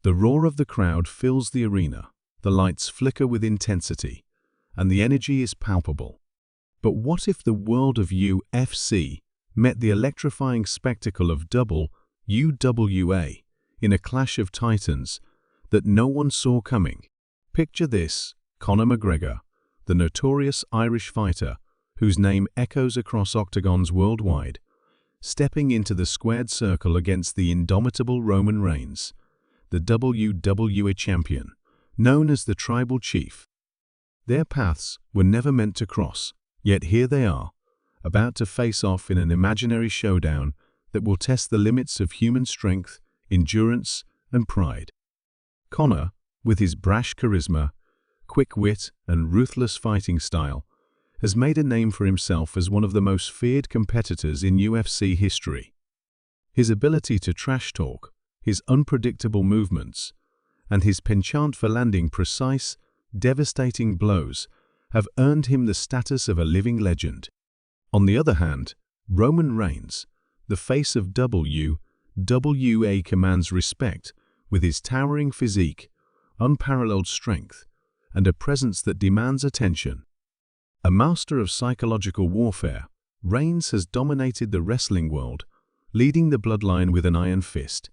The roar of the crowd fills the arena, the lights flicker with intensity, and the energy is palpable. But what if the world of UFC met the electrifying spectacle of UWA in a clash of titans that no one saw coming? Picture this: Conor McGregor, the notorious Irish fighter whose name echoes across octagons worldwide, stepping into the squared circle against the indomitable Roman Reigns, the WWE champion, known as the Tribal Chief. Their paths were never meant to cross, yet here they are, about to face off in an imaginary showdown that will test the limits of human strength, endurance, and pride. Conor, with his brash charisma, quick wit, and ruthless fighting style, has made a name for himself as one of the most feared competitors in UFC history. His ability to trash talk, his unpredictable movements, and his penchant for landing precise, devastating blows have earned him the status of a living legend. On the other hand, Roman Reigns, the face of WWE, commands respect with his towering physique, unparalleled strength, and a presence that demands attention. A master of psychological warfare, Reigns has dominated the wrestling world, leading the bloodline with an iron fist.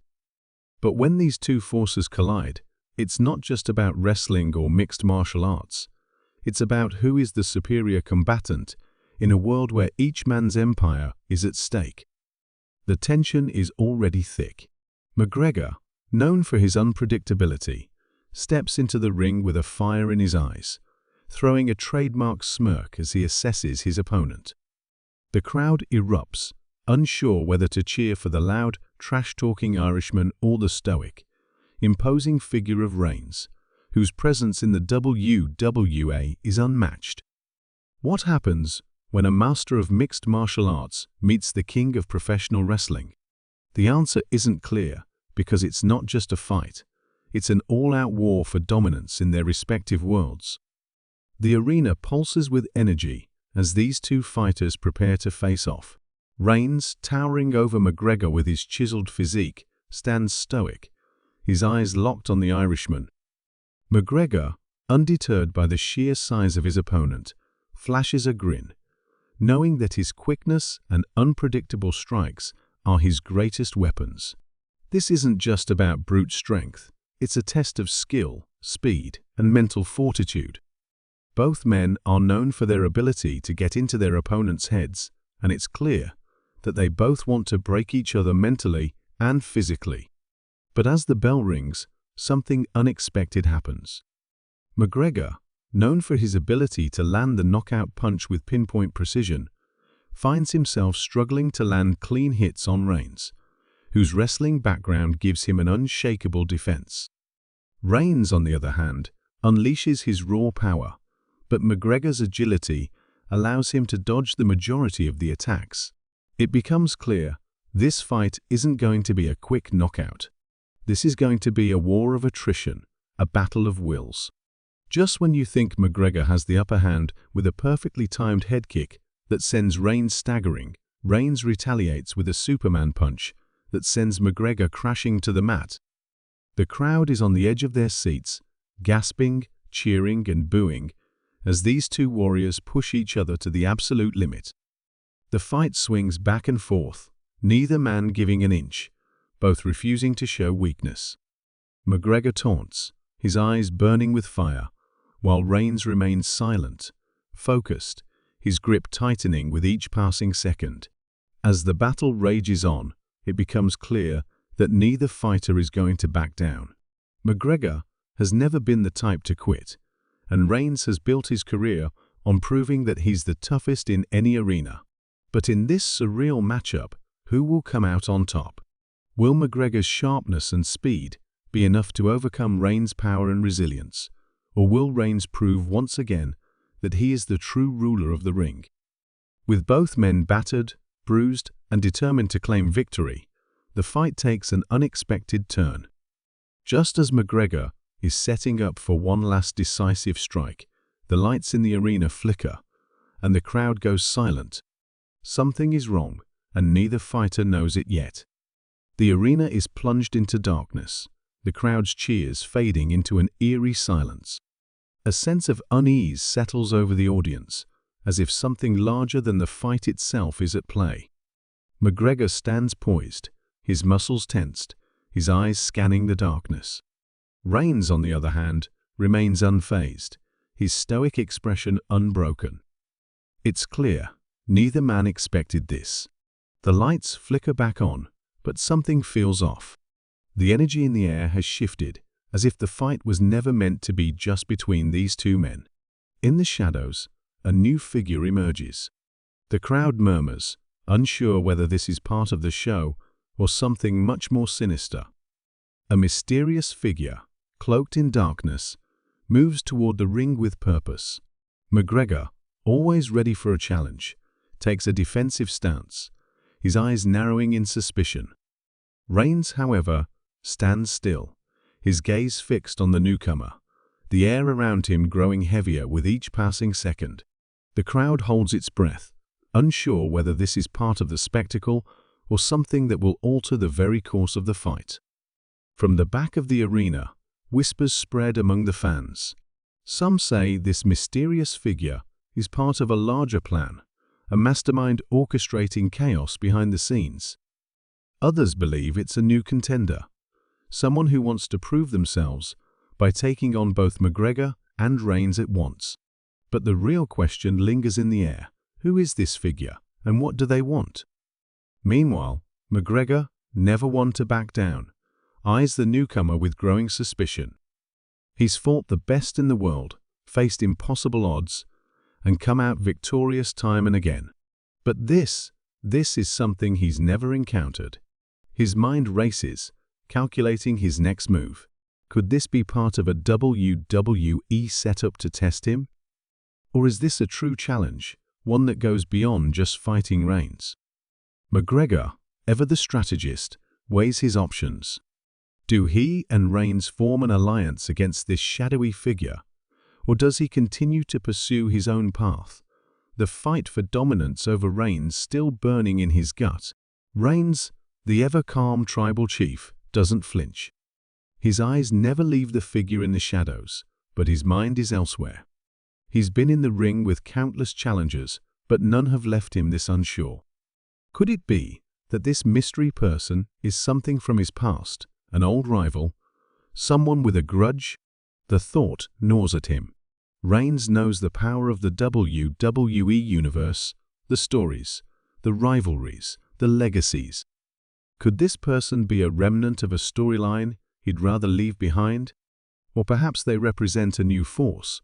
But when these two forces collide, it's not just about wrestling or mixed martial arts. It's about who is the superior combatant in a world where each man's empire is at stake. The tension is already thick. McGregor, known for his unpredictability, steps into the ring with a fire in his eyes, throwing a trademark smirk as he assesses his opponent. The crowd erupts, unsure whether to cheer for the loud, trash-talking Irishman or the stoic, imposing figure of Reigns, whose presence in the WWE is unmatched. What happens when a master of mixed martial arts meets the king of professional wrestling? The answer isn't clear, because it's not just a fight. It's an all-out war for dominance in their respective worlds. The arena pulses with energy as these two fighters prepare to face off. Reigns, towering over McGregor with his chiseled physique, stands stoic, his eyes locked on the Irishman. McGregor, undeterred by the sheer size of his opponent, flashes a grin, knowing that his quickness and unpredictable strikes are his greatest weapons. This isn't just about brute strength, it's a test of skill, speed, and mental fortitude. Both men are known for their ability to get into their opponents' heads, and it's clear that they both want to break each other mentally and physically. But as the bell rings, something unexpected happens. McGregor, known for his ability to land the knockout punch with pinpoint precision, finds himself struggling to land clean hits on Reigns, whose wrestling background gives him an unshakable defense. Reigns, on the other hand, unleashes his raw power, but McGregor's agility allows him to dodge the majority of the attacks. It becomes clear this fight isn't going to be a quick knockout. This is going to be a war of attrition, a battle of wills. Just when you think McGregor has the upper hand with a perfectly timed head kick that sends Reigns staggering, Reigns retaliates with a Superman punch that sends McGregor crashing to the mat. The crowd is on the edge of their seats, gasping, cheering, and booing as these two warriors push each other to the absolute limit. The fight swings back and forth, neither man giving an inch, both refusing to show weakness. McGregor taunts, his eyes burning with fire, while Reigns remains silent, focused, his grip tightening with each passing second. As the battle rages on, it becomes clear that neither fighter is going to back down. McGregor has never been the type to quit, and Reigns has built his career on proving that he's the toughest in any arena. But in this surreal matchup, who will come out on top? Will McGregor's sharpness and speed be enough to overcome Reigns' power and resilience, or will Reigns prove once again that he is the true ruler of the ring? With both men battered, bruised, and determined to claim victory, the fight takes an unexpected turn. Just as McGregor is setting up for one last decisive strike, the lights in the arena flicker, and the crowd goes silent. Something is wrong, and neither fighter knows it yet. The arena is plunged into darkness, the crowd's cheers fading into an eerie silence. A sense of unease settles over the audience, as if something larger than the fight itself is at play. McGregor stands poised, his muscles tensed, his eyes scanning the darkness. Reigns, on the other hand, remains unfazed, his stoic expression unbroken. It's clear, neither man expected this. The lights flicker back on, but something feels off. The energy in the air has shifted, as if the fight was never meant to be just between these two men. In the shadows, a new figure emerges. The crowd murmurs, unsure whether this is part of the show or something much more sinister. A mysterious figure, cloaked in darkness, moves toward the ring with purpose. McGregor, always ready for a challenge, takes a defensive stance, his eyes narrowing in suspicion. Reigns, however, stands still, his gaze fixed on the newcomer, the air around him growing heavier with each passing second. The crowd holds its breath, unsure whether this is part of the spectacle or something that will alter the very course of the fight. From the back of the arena, whispers spread among the fans. Some say this mysterious figure is part of a larger plan, a mastermind orchestrating chaos behind the scenes. Others believe it's a new contender, someone who wants to prove themselves by taking on both McGregor and Reigns at once. But the real question lingers in the air. Who is this figure, and what do they want? Meanwhile, McGregor, never one to back down, eyes the newcomer with growing suspicion. He's fought the best in the world, faced impossible odds, and come out victorious time and again. But this is something he's never encountered. His mind races, calculating his next move. Could this be part of a WWE setup to test him? Or is this a true challenge, one that goes beyond just fighting Reigns? McGregor, ever the strategist, weighs his options. Do he and Reigns form an alliance against this shadowy figure, or does he continue to pursue his own path, the fight for dominance over Reigns still burning in his gut? Reigns, the ever-calm tribal chief, doesn't flinch. His eyes never leave the figure in the shadows, but his mind is elsewhere. He's been in the ring with countless challengers, but none have left him this unsure. Could it be that this mystery person is something from his past, an old rival, someone with a grudge? The thought gnaws at him. Reigns knows the power of the WWE universe, the stories, the rivalries, the legacies. Could this person be a remnant of a storyline he'd rather leave behind? Or perhaps they represent a new force,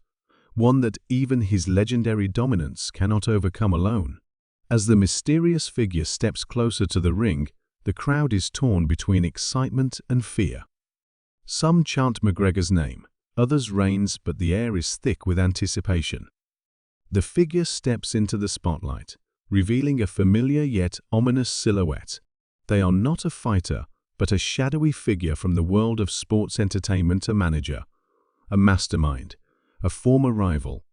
one that even his legendary dominance cannot overcome alone. As the mysterious figure steps closer to the ring, the crowd is torn between excitement and fear. Some chant McGregor's name, others Reigns, but the air is thick with anticipation. The figure steps into the spotlight, revealing a familiar yet ominous silhouette. They are not a fighter, but a shadowy figure from the world of sports entertainment, a manager, a mastermind, a former rival.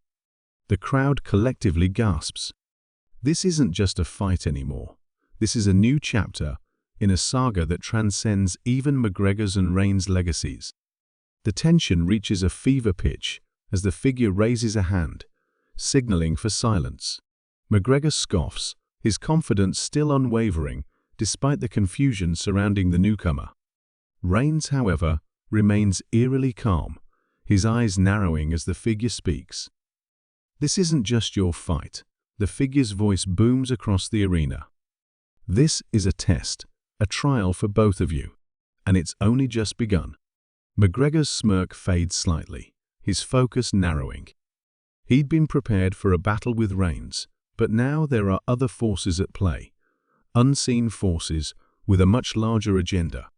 The crowd collectively gasps. This isn't just a fight anymore. This is a new chapter in a saga that transcends even McGregor's and Reigns' legacies. The tension reaches a fever pitch as the figure raises a hand, signaling for silence. McGregor scoffs, his confidence still unwavering despite the confusion surrounding the newcomer. Reigns, however, remains eerily calm, his eyes narrowing as the figure speaks. This isn't just your fight. The figure's voice booms across the arena. This is a test, a trial for both of you, and it's only just begun. McGregor's smirk fades slightly, his focus narrowing. He'd been prepared for a battle with Reigns, but now there are other forces at play, unseen forces with a much larger agenda.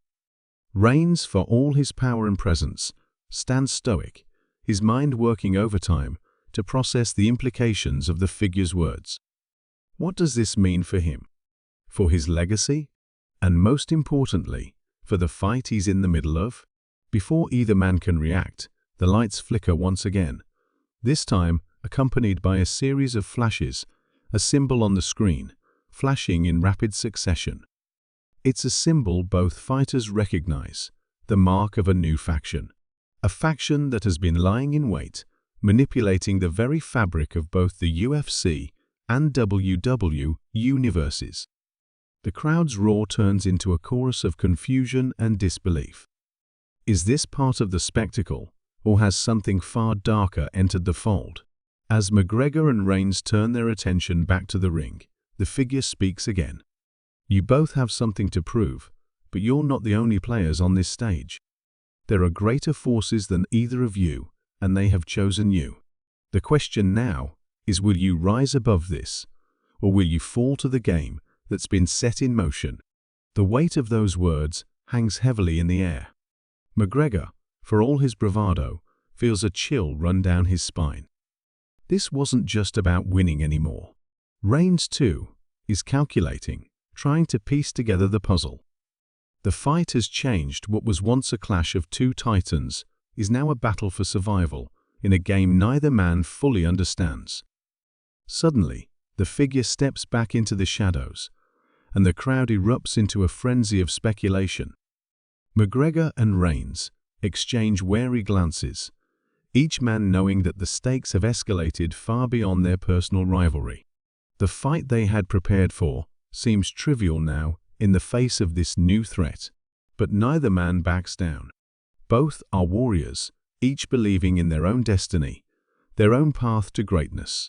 Reigns, for all his power and presence, stands stoic, his mind working overtime to process the implications of the figure's words. What does this mean for him? For his legacy? And most importantly, for the fight he's in the middle of? Before either man can react, the lights flicker once again, this time accompanied by a series of flashes, a symbol on the screen, flashing in rapid succession. It's a symbol both fighters recognize, the mark of a new faction. A faction that has been lying in wait, manipulating the very fabric of both the UFC and WW universes. The crowd's roar turns into a chorus of confusion and disbelief. Is this part of the spectacle, or has something far darker entered the fold? As McGregor and Reigns turn their attention back to the ring, the figure speaks again. You both have something to prove, but you're not the only players on this stage. There are greater forces than either of you, and they have chosen you. The question now is, will you rise above this, or will you fall to the game that's been set in motion? The weight of those words hangs heavily in the air. McGregor, for all his bravado, feels a chill run down his spine. This wasn't just about winning anymore. Reigns, too, is calculating, trying to piece together the puzzle. The fight has changed. What was once a clash of two titans is now a battle for survival in a game neither man fully understands. Suddenly, the figure steps back into the shadows, and the crowd erupts into a frenzy of speculation. McGregor and Reigns exchange wary glances, each man knowing that the stakes have escalated far beyond their personal rivalry. The fight they had prepared for seems trivial now in the face of this new threat, but neither man backs down. Both are warriors, each believing in their own destiny, their own path to greatness.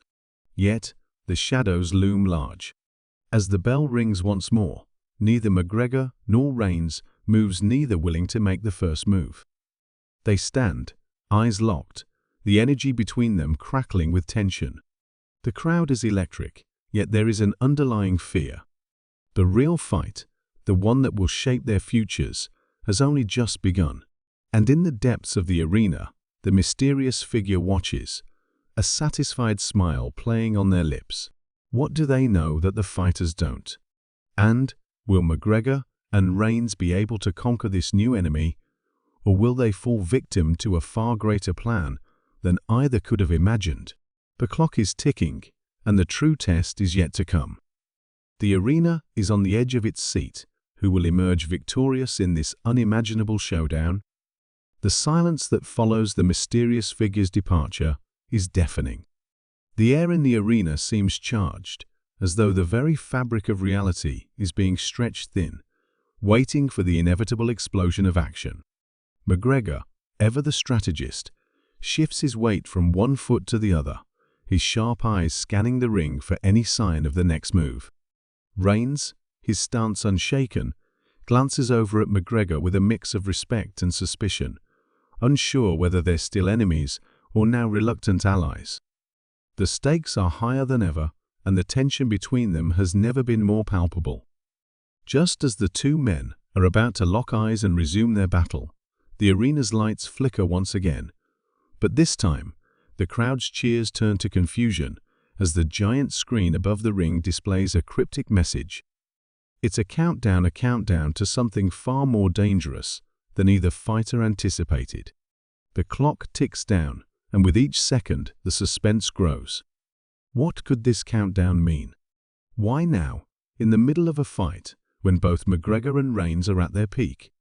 Yet, the shadows loom large. As the bell rings once more, neither McGregor nor Reigns moves, neither willing to make the first move. They stand, eyes locked, the energy between them crackling with tension. The crowd is electric, yet there is an underlying fear. The real fight, the one that will shape their futures, has only just begun. And in the depths of the arena, the mysterious figure watches, a satisfied smile playing on their lips. What do they know that the fighters don't? And will McGregor and Reigns be able to conquer this new enemy, or will they fall victim to a far greater plan than either could have imagined? The clock is ticking, and the true test is yet to come. The arena is on the edge of its seat. Who will emerge victorious in this unimaginable showdown? The silence that follows the mysterious figure's departure is deafening. The air in the arena seems charged, as though the very fabric of reality is being stretched thin, waiting for the inevitable explosion of action. McGregor, ever the strategist, shifts his weight from one foot to the other, his sharp eyes scanning the ring for any sign of the next move. Reigns, his stance unshaken, glances over at McGregor with a mix of respect and suspicion, unsure whether they're still enemies or now reluctant allies. The stakes are higher than ever, and the tension between them has never been more palpable. Just as the two men are about to lock eyes and resume their battle, the arena's lights flicker once again. But this time, the crowd's cheers turn to confusion as the giant screen above the ring displays a cryptic message. It's a countdown to something far more dangerous than either fighter anticipated. The clock ticks down, and with each second, the suspense grows. What could this countdown mean? Why now, in the middle of a fight, when both McGregor and Reigns are at their peak?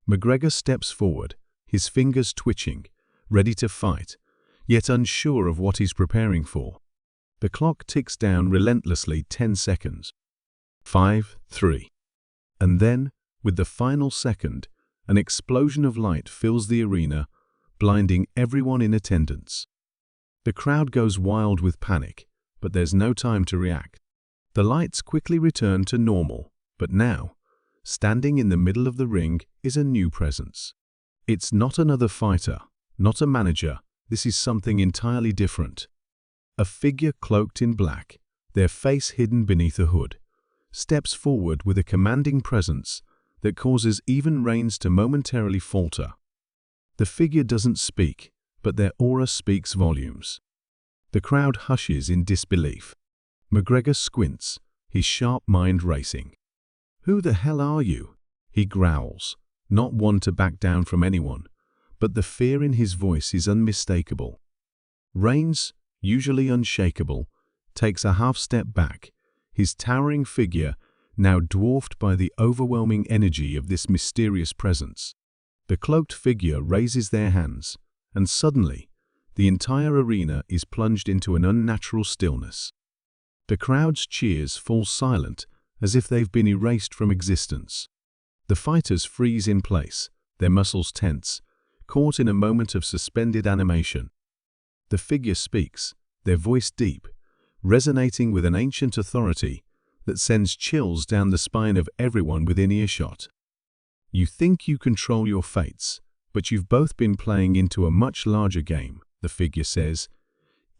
McGregor steps forward, his fingers twitching, ready to fight, yet unsure of what he's preparing for. The clock ticks down relentlessly 10 seconds. 5, 3. And then, with the final second, an explosion of light fills the arena, blinding everyone in attendance. The crowd goes wild with panic, but there's no time to react. The lights quickly return to normal, but now, standing in the middle of the ring is a new presence. It's not another fighter, not a manager. This is something entirely different. A figure cloaked in black, their face hidden beneath a hood, steps forward with a commanding presence that causes even Reigns to momentarily falter. The figure doesn't speak, but their aura speaks volumes. The crowd hushes in disbelief. McGregor squints, his sharp mind racing. "Who the hell are you?" he growls, not one to back down from anyone, but the fear in his voice is unmistakable. Reigns, usually unshakable, takes a half step back, his towering figure now dwarfed by the overwhelming energy of this mysterious presence. The cloaked figure raises their hands, and suddenly, the entire arena is plunged into an unnatural stillness. The crowd's cheers fall silent, as if they've been erased from existence. The fighters freeze in place, their muscles tense, caught in a moment of suspended animation. The figure speaks, their voice deep, resonating with an ancient authority that sends chills down the spine of everyone within earshot. You think you control your fates, but you've both been playing into a much larger game, the figure says,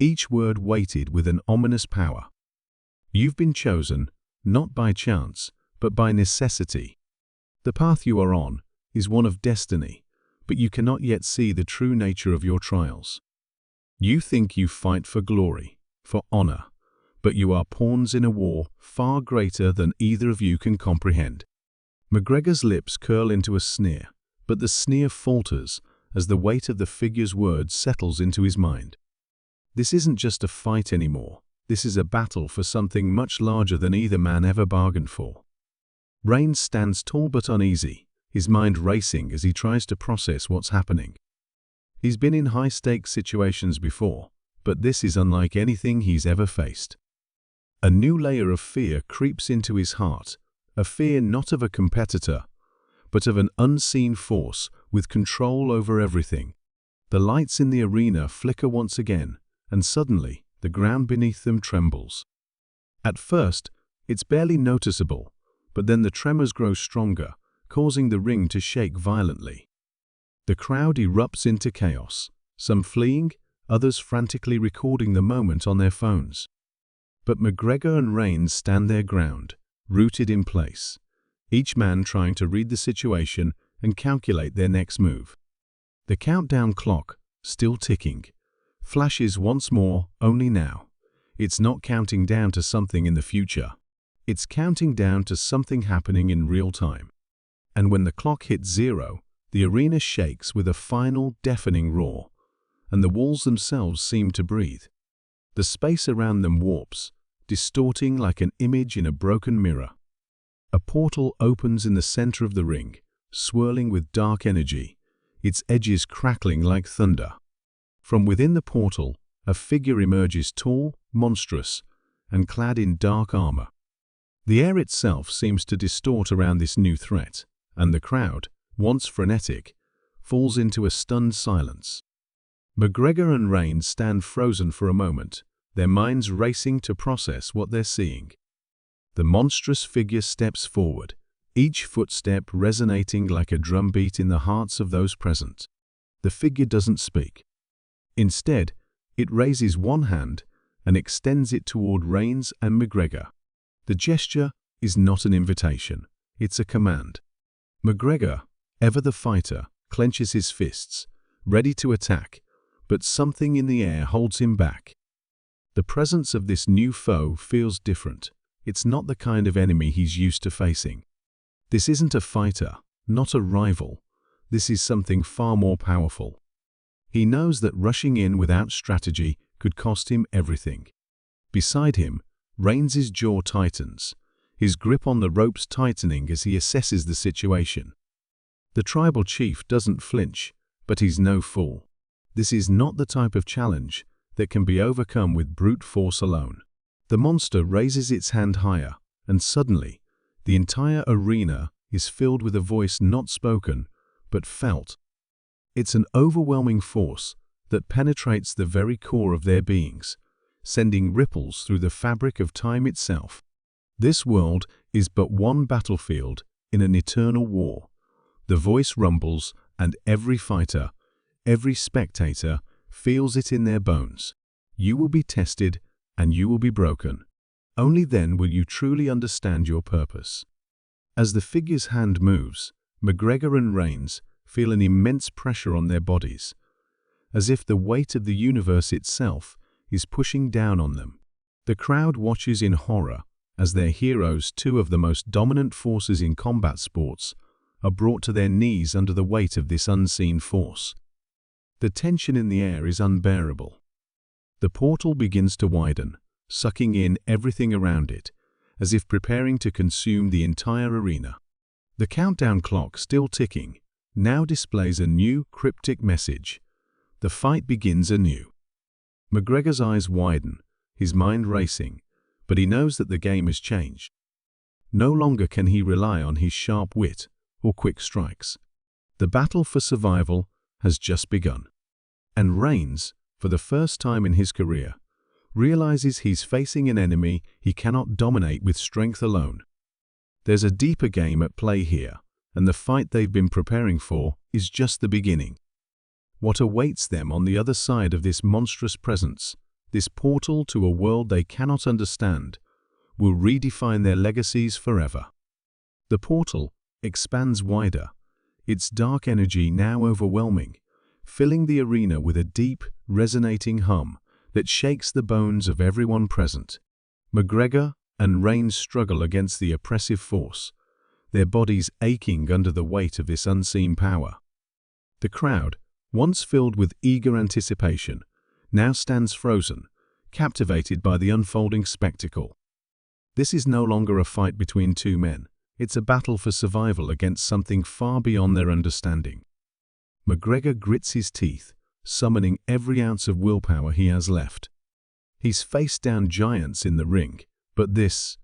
each word weighted with an ominous power. You've been chosen, not by chance, but by necessity. The path you are on is one of destiny, but you cannot yet see the true nature of your trials. You think you fight for glory, for honor, but you are pawns in a war far greater than either of you can comprehend. McGregor's lips curl into a sneer, but the sneer falters as the weight of the figure's words settles into his mind. This isn't just a fight anymore. This is a battle for something much larger than either man ever bargained for. Reigns stands tall but uneasy, his mind racing as he tries to process what's happening. He's been in high-stakes situations before, but this is unlike anything he's ever faced. A new layer of fear creeps into his heart, a fear not of a competitor, but of an unseen force with control over everything. The lights in the arena flicker once again, and suddenly, the ground beneath them trembles. At first, it's barely noticeable, but then the tremors grow stronger, causing the ring to shake violently. The crowd erupts into chaos, some fleeing, others frantically recording the moment on their phones. But McGregor and Reigns stand their ground, rooted in place, each man trying to read the situation and calculate their next move. The countdown clock, still ticking, flashes once more, only now. It's not counting down to something in the future. It's counting down to something happening in real time. And when the clock hits 0, the arena shakes with a final, deafening roar, and the walls themselves seem to breathe. The space around them warps, distorting like an image in a broken mirror. A portal opens in the center of the ring, swirling with dark energy, its edges crackling like thunder. From within the portal, a figure emerges tall, monstrous, and clad in dark armor. The air itself seems to distort around this new threat, and the crowd, once frenetic, falls into a stunned silence. McGregor and Reigns stand frozen for a moment, their minds racing to process what they're seeing. The monstrous figure steps forward, each footstep resonating like a drumbeat in the hearts of those present. The figure doesn't speak. Instead, it raises one hand and extends it toward Reigns and McGregor. The gesture is not an invitation, it's a command. McGregor, ever the fighter, clenches his fists, ready to attack, but something in the air holds him back. The presence of this new foe feels different. It's not the kind of enemy he's used to facing. This isn't a fighter, not a rival. This is something far more powerful. He knows that rushing in without strategy could cost him everything. Beside him, Reigns' jaw tightens, his grip on the ropes tightening as he assesses the situation. The tribal chief doesn't flinch, but he's no fool. This is not the type of challenge that can be overcome with brute force alone. The monster raises its hand higher, and suddenly, the entire arena is filled with a voice not spoken, but felt. It's an overwhelming force that penetrates the very core of their beings, sending ripples through the fabric of time itself. This world is but one battlefield in an eternal war. The voice rumbles, and every fighter, every spectator, feels it in their bones. You will be tested, and you will be broken. Only then will you truly understand your purpose. As the figure's hand moves, McGregor and Reigns feel an immense pressure on their bodies, as if the weight of the universe itself is pushing down on them. The crowd watches in horror as their heroes, two of the most dominant forces in combat sports, are brought to their knees under the weight of this unseen force. The tension in the air is unbearable. The portal begins to widen, sucking in everything around it, as if preparing to consume the entire arena. The countdown clock, still ticking, now displays a new cryptic message. The fight begins anew. McGregor's eyes widen, his mind racing, but he knows that the game has changed. No longer can he rely on his sharp wit or quick strikes. The battle for survival has just begun. And Reigns, for the first time in his career, realizes he's facing an enemy he cannot dominate with strength alone. There's a deeper game at play here, and the fight they've been preparing for is just the beginning. What awaits them on the other side of this monstrous presence, this portal to a world they cannot understand, will redefine their legacies forever. The portal expands wider, its dark energy now overwhelming, filling the arena with a deep, resonating hum that shakes the bones of everyone present. McGregor and Reigns struggle against the oppressive force, their bodies aching under the weight of this unseen power. The crowd, once filled with eager anticipation, now stands frozen, captivated by the unfolding spectacle. This is no longer a fight between two men. It's a battle for survival against something far beyond their understanding. McGregor grits his teeth, summoning every ounce of willpower he has left. He's faced down giants in the ring, but this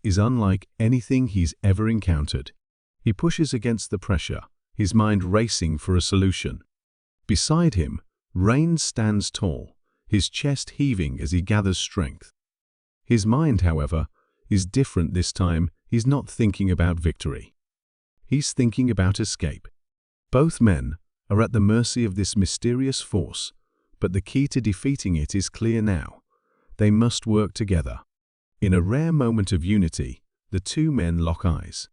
is unlike anything he's ever encountered. He pushes against the pressure, his mind racing for a solution. Beside him, Reigns stands tall, his chest heaving as he gathers strength. His mind, however, is different this time. He's not thinking about victory. He's thinking about escape. Both men are at the mercy of this mysterious force, but the key to defeating it is clear now. They must work together. In a rare moment of unity, the two men lock eyes.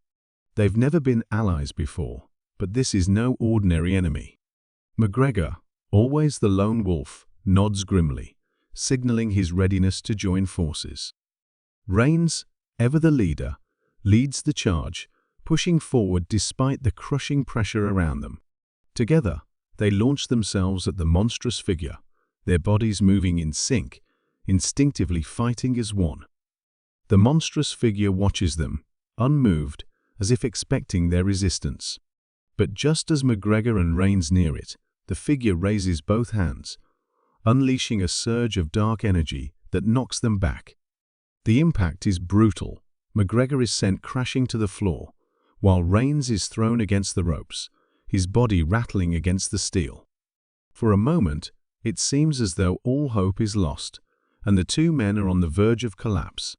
They've never been allies before, but this is no ordinary enemy. McGregor, always the lone wolf, nods grimly, signaling his readiness to join forces. Reigns, ever the leader, leads the charge, pushing forward despite the crushing pressure around them. Together, they launch themselves at the monstrous figure, their bodies moving in sync, instinctively fighting as one. The monstrous figure watches them, unmoved, as if expecting their resistance. But just as McGregor and Reigns near it, the figure raises both hands, unleashing a surge of dark energy that knocks them back. The impact is brutal. McGregor is sent crashing to the floor, while Reigns is thrown against the ropes, his body rattling against the steel. For a moment, it seems as though all hope is lost, and the two men are on the verge of collapse.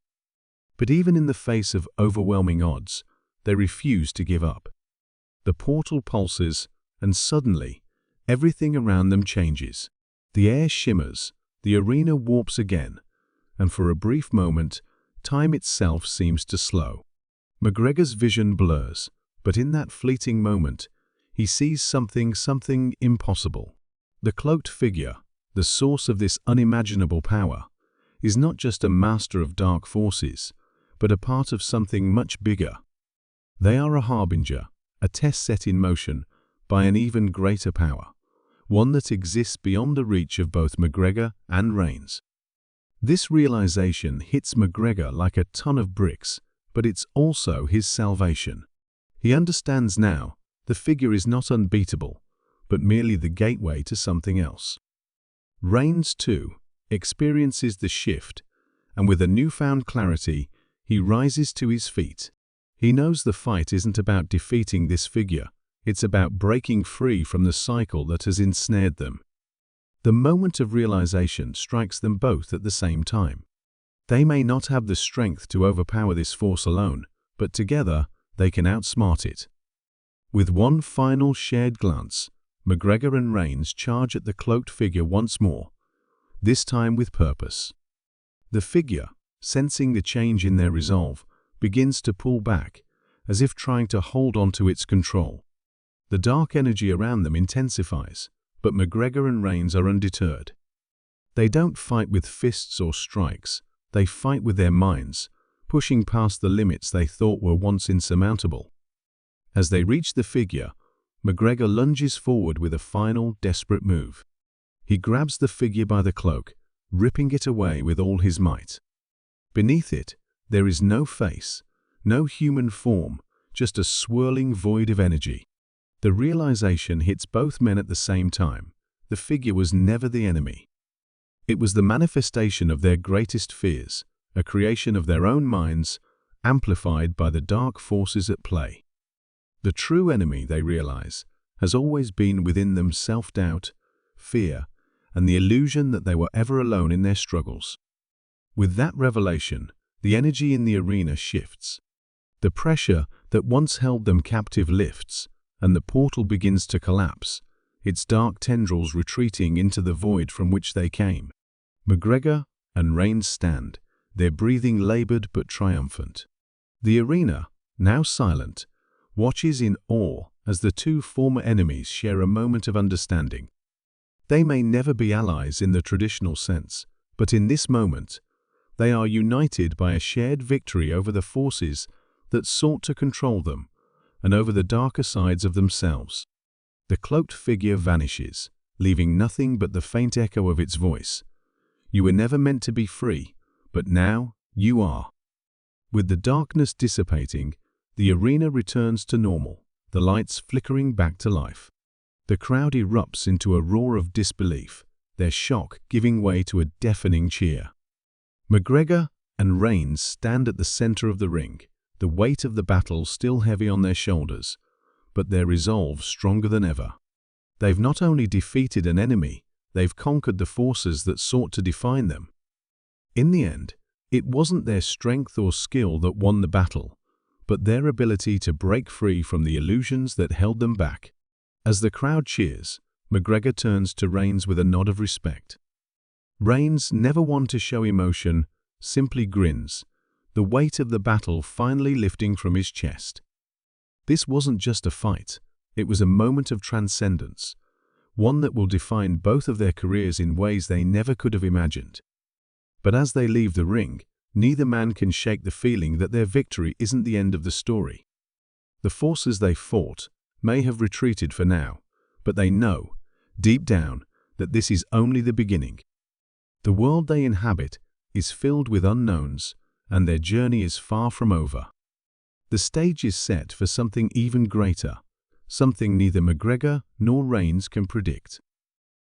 But even in the face of overwhelming odds, they refuse to give up. The portal pulses, and suddenly, everything around them changes. The air shimmers, the arena warps again, and for a brief moment, time itself seems to slow. McGregor's vision blurs, but in that fleeting moment, he sees something impossible. The cloaked figure, the source of this unimaginable power, is not just a master of dark forces, but a part of something much bigger. They are a harbinger, a test set in motion by an even greater power, one that exists beyond the reach of both McGregor and Reigns. This realization hits McGregor like a ton of bricks, but it's also his salvation. He understands now the figure is not unbeatable, but merely the gateway to something else. Reigns, too, experiences the shift, and with a newfound clarity, he rises to his feet. He knows the fight isn't about defeating this figure, it's about breaking free from the cycle that has ensnared them. The moment of realization strikes them both at the same time. They may not have the strength to overpower this force alone, but together they can outsmart it. With one final shared glance, McGregor and Reigns charge at the cloaked figure once more, this time with purpose. The figure, sensing the change in their resolve, begins to pull back, as if trying to hold on to its control. The dark energy around them intensifies, but McGregor and Reigns are undeterred. They don't fight with fists or strikes, they fight with their minds, pushing past the limits they thought were once insurmountable. As they reach the figure, McGregor lunges forward with a final, desperate move. He grabs the figure by the cloak, ripping it away with all his might. Beneath it, there is no face, no human form, just a swirling void of energy. The realization hits both men at the same time. The figure was never the enemy. It was the manifestation of their greatest fears, a creation of their own minds, amplified by the dark forces at play. The true enemy, they realize, has always been within them: self-doubt, fear, and the illusion that they were ever alone in their struggles. With that revelation, the energy in the arena shifts. The pressure that once held them captive lifts, and the portal begins to collapse, its dark tendrils retreating into the void from which they came. McGregor and Reigns stand, their breathing labored but triumphant. The arena, now silent, watches in awe as the two former enemies share a moment of understanding. They may never be allies in the traditional sense, but in this moment, they are united by a shared victory over the forces that sought to control them, and over the darker sides of themselves. The cloaked figure vanishes, leaving nothing but the faint echo of its voice. You were never meant to be free, but now you are. With the darkness dissipating, the arena returns to normal, the lights flickering back to life. The crowd erupts into a roar of disbelief, their shock giving way to a deafening cheer. McGregor and Reigns stand at the center of the ring, the weight of the battle still heavy on their shoulders, but their resolve stronger than ever. They've not only defeated an enemy, they've conquered the forces that sought to define them. In the end, it wasn't their strength or skill that won the battle, but their ability to break free from the illusions that held them back. As the crowd cheers, McGregor turns to Reigns with a nod of respect. Reigns, never one to show emotion, simply grins, the weight of the battle finally lifting from his chest. This wasn't just a fight, it was a moment of transcendence, one that will define both of their careers in ways they never could have imagined. But as they leave the ring, neither man can shake the feeling that their victory isn't the end of the story. The forces they fought may have retreated for now, but they know, deep down, that this is only the beginning. The world they inhabit is filled with unknowns, and their journey is far from over. The stage is set for something even greater, something neither McGregor nor Reigns can predict.